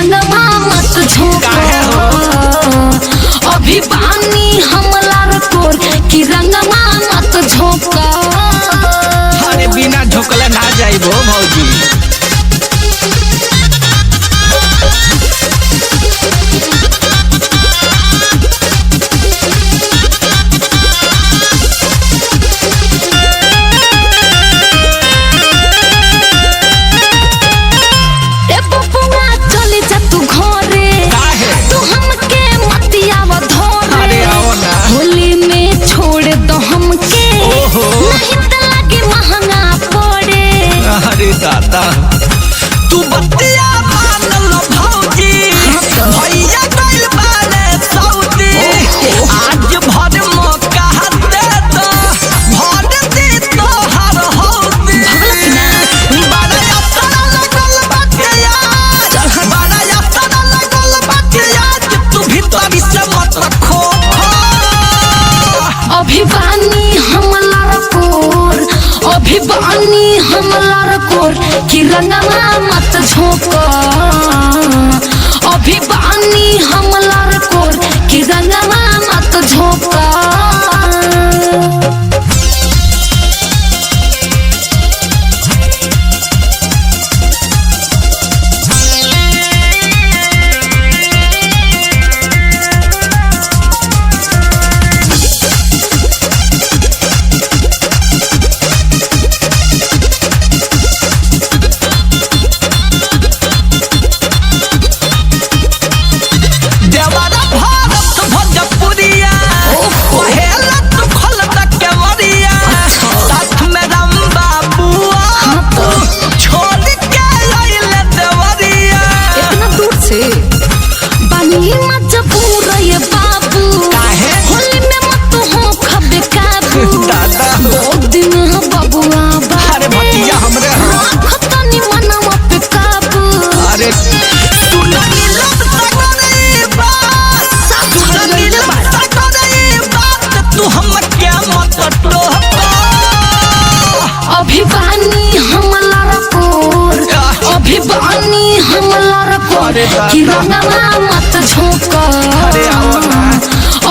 रंगवा मत झोंको अभी पानी हमला रकोर कि रंगवा मत झोंको। अरे बिना झोंकले ना जाइबो भौजी। दादा तू बतिया मान लो भौजी भैया गइल बारे सऊदी आज भर मौका दे दो भर दे तो हर हौदी बड़ा यात्रा लगल बतिया बड़ा यात्रा लगल बतिया तू भीतर से मत रखो अभी बानी हमला रकोर अभी बानी हमला कि रंगवा मत झोंको अभी बानी हमला रकोर कि रंगवा मत झोंको। अभी बानी हमला रकोर अभी बानी हमला रकोर कि रंगवा मत झोंको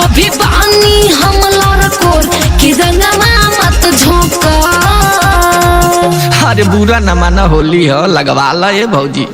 अभी बानी हमला रकोर कि रंगवा मत झोंको। अरे बुरा न माना होली हो लगवा ला ये भौजी।